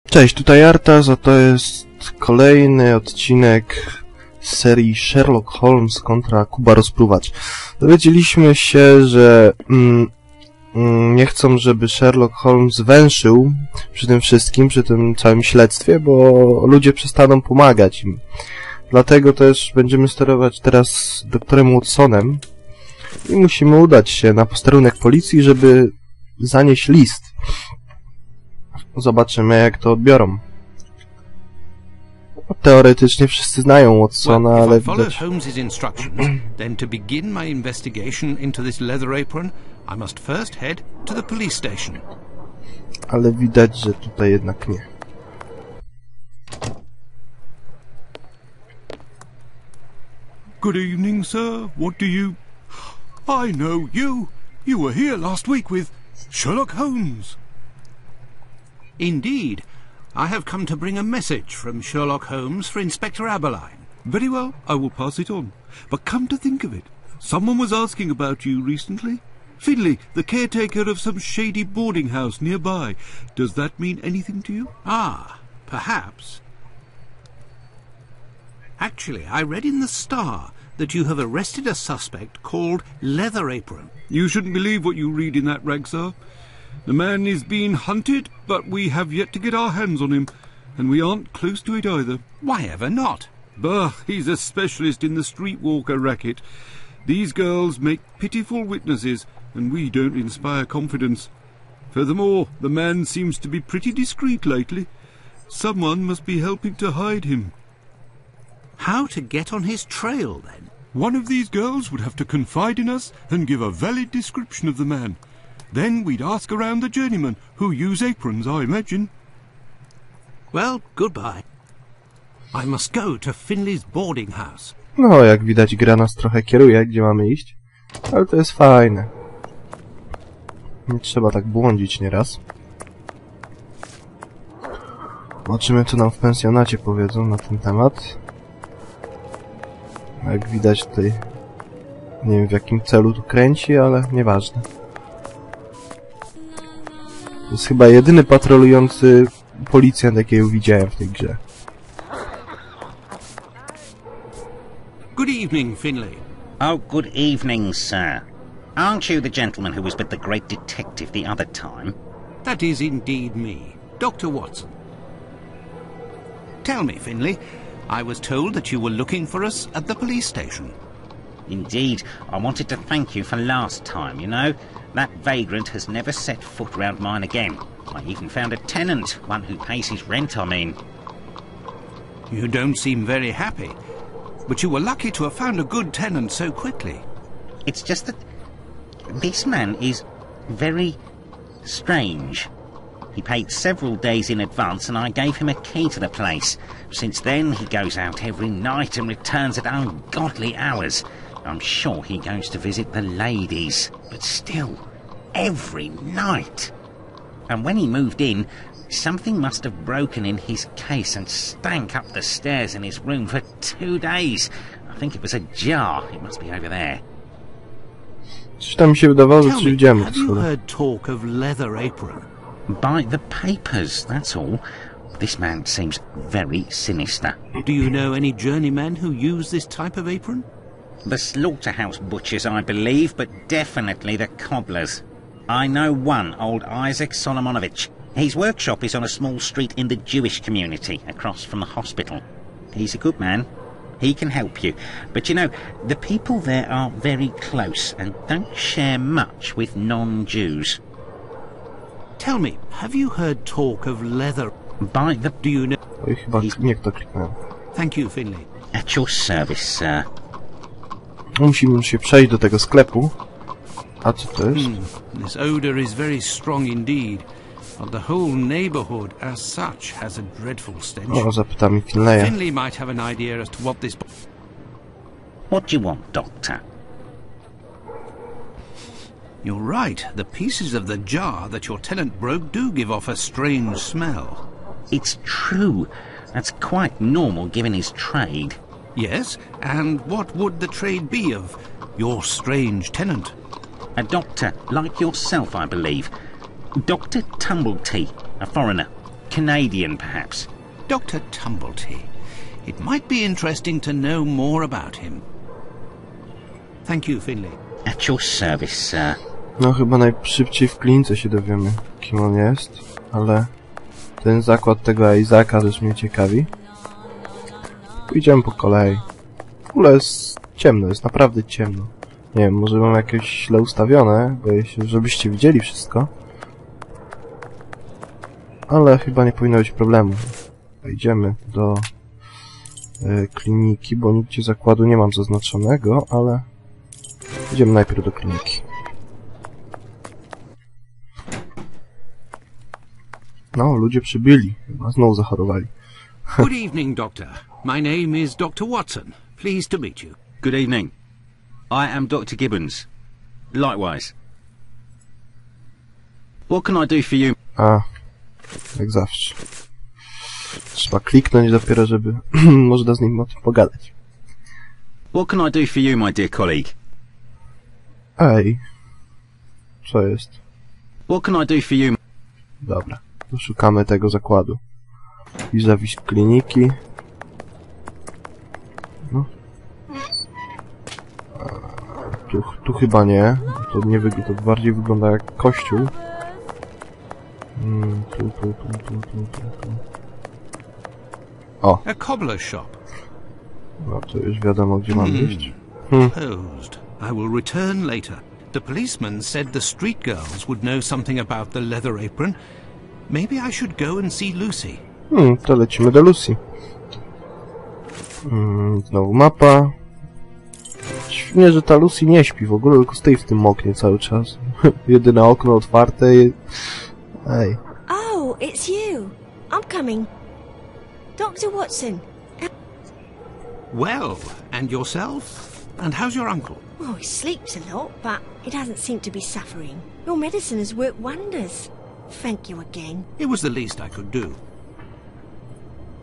Cześć, tutaj Artas, a to jest kolejny odcinek z serii Sherlock Holmes kontra Kuba Rozpruwacz. Dowiedzieliśmy się, że nie chcą, żeby Sherlock Holmes węszył przy tym wszystkim, przy tym całym śledztwie, bo ludzie przestaną pomagać im. Dlatego też będziemy sterować teraz doktorem Watsonem i musimy udać się na posterunek policji, żeby zanieść list. Zobaczymy, jak to odbiorą. Teoretycznie wszyscy znają Watsona, ale widać... Holmes's instructions, then to begin my investigation into this leather apron, I must first head to the police station. Ale widać, że tutaj jednak nie. Good evening, sir. What do you... I know you. You were here last week with Sherlock Holmes. Indeed. I have come to bring a message from Sherlock Holmes for Inspector Aberline. Very well, I will pass it on. But come to think of it, someone was asking about you recently. Finley, the caretaker of some shady boarding house nearby. Does that mean anything to you? Ah, perhaps. Actually, I read in the Star that you have arrested a suspect called Leather Apron. You shouldn't believe what you read in that rag, sir. The man is being hunted, but we have yet to get our hands on him, and we aren't close to it either. Why ever not? Bah, he's a specialist in the streetwalker racket. These girls make pitiful witnesses, and we don't inspire confidence. Furthermore, the man seems to be pretty discreet lately. Someone must be helping to hide him. How to get on his trail, then? One of these girls would have to confide in us and give a valid description of the man. Then we'd ask around the journeymen, who use aprons, I imagine. Well, goodbye. I must go to Finley's boarding house. No, jak widać, gra nas trochę kieruje, gdzie mamy iść. Ale to jest fajne. Nie trzeba tak błądzić nieraz. Zobaczymy, co nam w pensjonacie powiedzą na ten temat. Jak widać tutaj... Nie wiem, w jakim celu tu kręci, ale nieważne. To jest chyba jedyny patrolujący policjant, jakiego widziałem w tej grze. Good evening, Finley. Oh, good evening, sir. Aren't you the gentleman who was with the great detective the other time? That is indeed me, Dr. Watson. Tell me, Finley, I was told that you were looking for us at the police station. Indeed, I wanted to thank you for last time, you know. That vagrant has never set foot round mine again. I even found a tenant, one who pays his rent, I mean. You don't seem very happy, but you were lucky to have found a good tenant so quickly. It's just that this man is very strange. He paid several days in advance and I gave him a key to the place. Since then, he goes out every night and returns at ungodly hours. I'm sure he goes to visit the ladies, but still, every night. And when he moved in, something must have broken in his case and stank up the stairs in his room for 2 days. I think it was a jar. It must be over there. Coś tam mi się wydawało, że Tell coś me, widziałem. have you heard talk of Leather Apron? By the papers, that's all. This man seems very sinister. Do you know any journeymen who use this type of apron? The slaughterhouse butchers, I believe, but definitely the cobblers. I know one, old Isaac Solomonovich. His workshop is on a small street in the Jewish community, across from the hospital. He's a good man. He can help you. But you know, the people there are very close and don't share much with non-Jews. Tell me, have you heard talk of leather? By the... Do you know... Oj, chyba nie kto kliknąłem. Thank you, Finley. At your service, sir. Musimy się przejść do tego sklepu. A co to jest? This odor is very strong indeed, but the whole neighborhood as such has a dreadful stench. O, zapytamy Finleya. Finley might have an idea as to what this... What do you want, Doctor? You're right. The pieces of the jar that your tenant broke do give off a strange smell. It's true. That's quite normal given his trade. Yes, and what would the trade be of your strange tenant? A doctor, like yourself, I believe. Dr. Tumbletea, a foreigner. Canadian, perhaps. Dr. Tumblety. It might be interesting to know more about him. Thank you, Finley. At your service, sir. No chyba najszybciej w klinice się dowiemy, kim on jest, ale ten zakład tego Isaaca też mnie ciekawi. Pójdziemy po kolei. W ogóle jest ciemno, jest naprawdę ciemno. Nie wiem, może mam jakieś źle ustawione, boję się, żebyście widzieli wszystko. Ale chyba nie powinno być problemu. Idziemy do kliniki, bo nigdzie zakładu nie mam zaznaczonego, ale idziemy najpierw do kliniki. No, ludzie przybyli. Chyba znowu zachorowali. Good evening, Doctor. My name is Dr. Watson. Pleased to meet you. Good evening. I am Dr. Gibbons. Likewise. What can I do for you? A, jak zawsze. Trzeba kliknąć dopiero, żeby można z nim o tym pogadać. What can I do for you, my dear colleague? Ej. Co jest? What can I do for you? Dobra. To szukamy tego zakładu. Vis-a-vis kliniki. No. Tu chyba nie. To nie wygląda, to bardziej wygląda jak kościół. Tu. O. A cobbler's shop. No to już wiadomo, gdzie mam iść. Posed. I will return later. The policeman said the street girls would know something about the leather apron. Maybe I should go and see Lucy. To lecimy do Lucy. Znowu mapa. Dziwnie, że ta Lucy nie śpi w ogóle, tylko stoi w tym oknie cały czas. Jedyne okno otwarte. Ej. Oh, it's you. I'm coming. Dr. Watson. Well, and yourself? And how's your uncle? Oh, he sleeps a lot, but he doesn't seem to be suffering. Your medicine has worked wonders. Thank you again. It was the least I could do.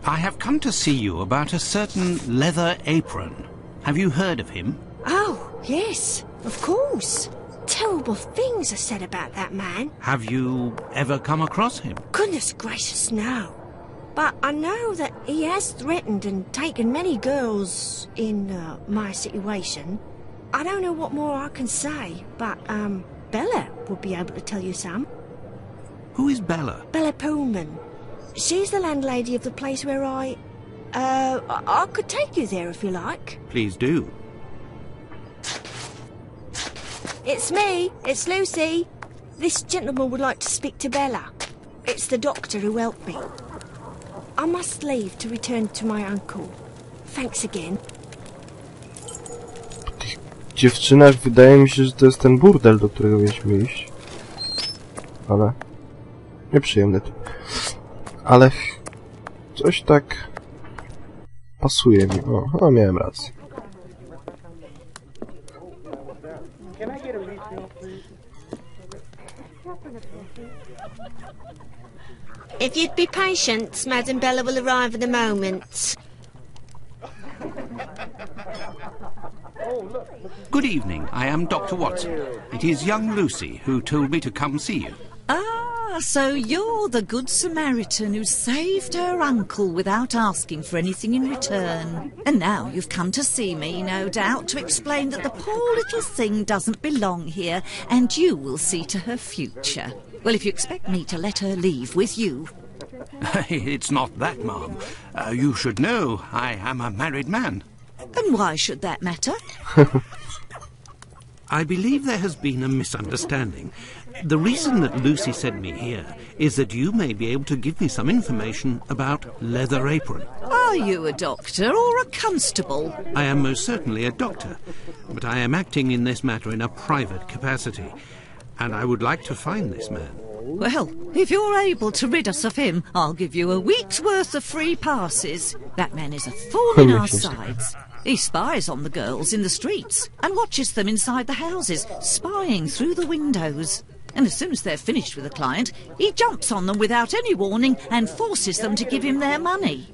I have come to see you about a certain leather apron. Have you heard of him? Oh, yes, of course. Terrible things are said about that man. Have you ever come across him? Goodness gracious, no. But I know that he has threatened and taken many girls in my situation. I don't know what more I can say, but Bella would be able to tell you some. Who is Bella? Bella Pullman. She's the landlady of the place where I could take you there if you like. Please do. It's me. It's Lucy. This gentleman would like to speak to Bella. It's the doctor who helped me. I must leave to return to my uncle. Thanks again. Po tych dziewczynach wydaje mi się, że to jest ten burdel, do którego mieliśmy iść. Ale... nieprzyjemny typ. Ale... coś tak... pasuje mi. O, miałem rację. If you'd be patient, Madam Bella will arrive in a moment. Good evening. I am Dr. Watson. It is young Lucy who told me to come see you. Ah, so you're the Good Samaritan who saved her uncle without asking for anything in return. And now you've come to see me, no doubt, to explain that the poor little thing doesn't belong here, and you will see to her future. Well, if you expect me to let her leave with you... It's not that, ma'am. You should know I am a married man. And why should that matter? I believe there has been a misunderstanding. The reason that Lucy sent me here is that you may be able to give me some information about Leather Apron. Are you a doctor or a constable? I am most certainly a doctor, but I am acting in this matter in a private capacity, and I would like to find this man. Well, if you're able to rid us of him, I'll give you a week's worth of free passes. That man is a thorn in our sides. He spies on the girls in the streets and watches them inside the houses, spying through the windows. And as soon as they're finished with a client, he jumps on them without any warning and forces them to give him their money.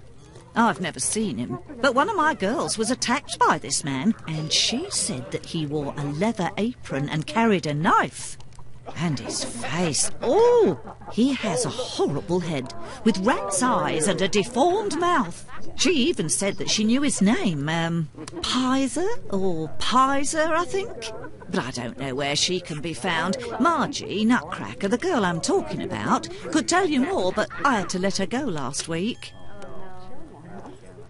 I've never seen him, but one of my girls was attacked by this man, and she said that he wore a leather apron and carried a knife. And his face. Oh, he has a horrible head, with rat's eyes and a deformed mouth. She even said that she knew his name, Pizer or Pizer, I think. But I don't know where she can be found. Margie, Nutcracker, the girl I'm talking about, could tell you more, but I had to let her go last week.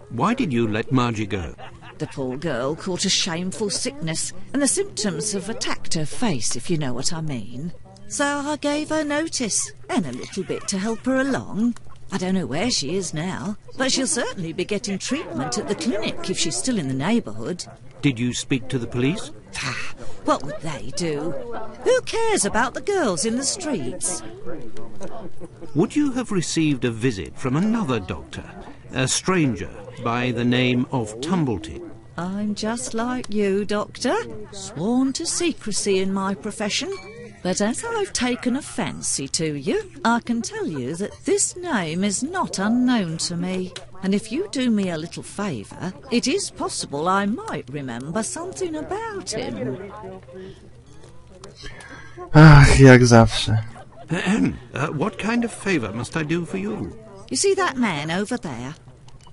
Why did you let Margie go? The poor girl caught a shameful sickness, and the symptoms have attacked her face, if you know what I mean. So I gave her notice, and a little bit to help her along. I don't know where she is now, but she'll certainly be getting treatment at the clinic if she's still in the neighbourhood. Did you speak to the police? Ah, what would they do? Who cares about the girls in the streets? Would you have received a visit from another doctor, a stranger by the name of Tumbleton? I'm just like you, Doctor, sworn to secrecy in my profession. But as I've taken a fancy to you, I can tell you that this name is not unknown to me. And if you do me a little favour, it is possible I might remember something about him. Ach, jak zawsze. What kind of favour must I do for you? You see that man over there?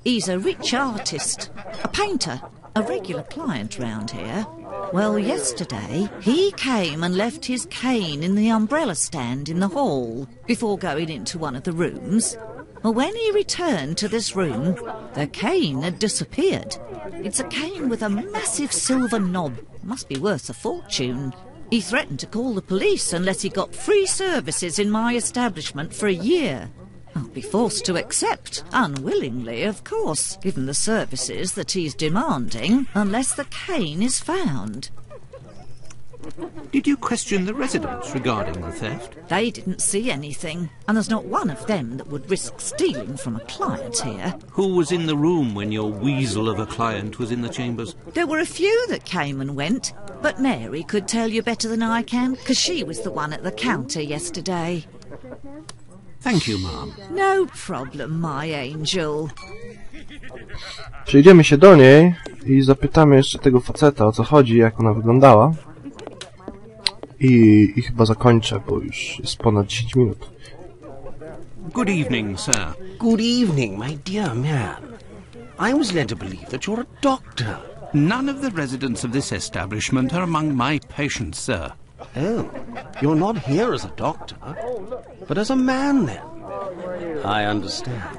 He's a rich artist, a painter, a regular client round here. Well, yesterday, he came and left his cane in the umbrella stand in the hall before going into one of the rooms. Well, when he returned to this room, the cane had disappeared. It's a cane with a massive silver knob. Must be worth a fortune. He threatened to call the police unless he got free services in my establishment for a year. I'll be forced to accept, unwillingly, of course, given the services that he's demanding, unless the cane is found. Did you question the residents regarding the theft? They didn't see anything, and there's not one of them that would risk stealing from a client here. Who was in the room when your weasel of a client was in the chambers? There were a few that came and went, but Mary could tell you better than I can, because she was the one at the counter yesterday. Thank you, ma'am. No problem, my angel. Przejdziemy się do niej i zapytamy jeszcze tego faceta, o co chodzi, jak ona wyglądała. I chyba zakończę, bo już jest ponad 10 minut. Good evening, sir. Good evening, my dear man. I was led to believe that you're a doctor. None of the residents of this establishment are among my patients, sir. Oh, you're not here as a doctor, but as a man, then. I understand.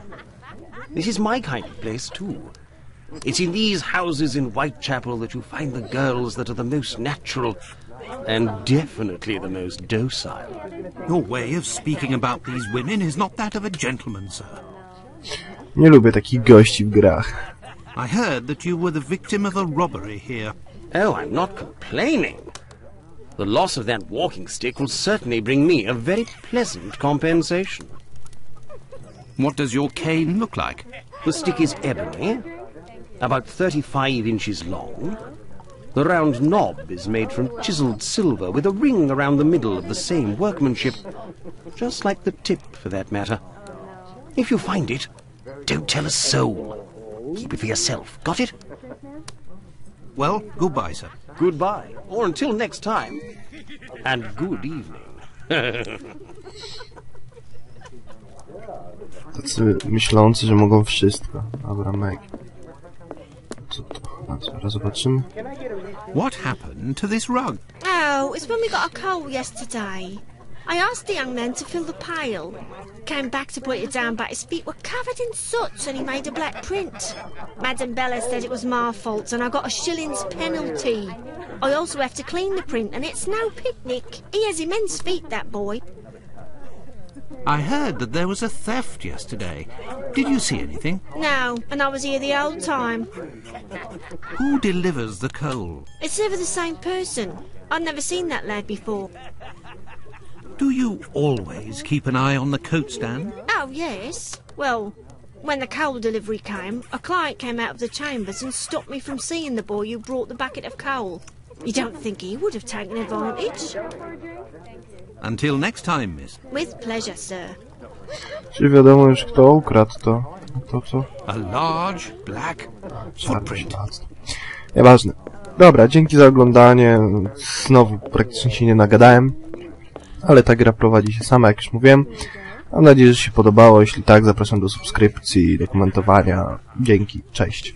This is my kind of place, too. It's in these houses in Whitechapel that you find the girls that are the most natural and definitely the most docile. Your way of speaking about these women is not that of a gentleman, sir. Nie lubię takich gości w grach. I heard that you were the victim of a robbery here. Oh, I'm not complaining. The loss of that walking stick will certainly bring me a very pleasant compensation. What does your cane look like? The stick is ebony, about 35 inches long. The round knob is made from chiseled silver with a ring around the middle of the same workmanship, just like the tip, for that matter. If you find it, don't tell a soul. Keep it for yourself, got it? Well, goodbye, sir. Goodbye, or until next time. And good evening. Tacy myślący, że mogą wszystko. Dobra, Meg. Co to? A, zaraz zobaczymy. What happened to this rug? Oh, it's when we got a coal yesterday. I asked the young man to fill the pail. Came back to put it down, but his feet were covered in soot and he made a black print. Madam Bella said it was my fault and I got a shilling's penalty. I also have to clean the print and it's no picnic. He has immense feet, that boy. I heard that there was a theft yesterday. Did you see anything? No, and I was here the whole time. Who delivers the coal? It's never the same person. I've never seen that lad before. Do you always keep an eye on the coat stand? Oh, yes. Well, when the coal delivery came, a client came out of the chambers and stopped me from seeing the boy who brought the bucket of coal. You don't think he would have taken advantage? Until next time, miss. With pleasure, sir. Czy wiadomo już, kto ukradł to? To co? A large black footprint. Nieważne. Dobra, dzięki za oglądanie. Znowu praktycznie się nie nagadałem. ale ta gra prowadzi się sama, jak już mówiłem. Mam nadzieję, że się podobało. Jeśli tak, zapraszam do subskrypcji, do komentowania. Dzięki, cześć.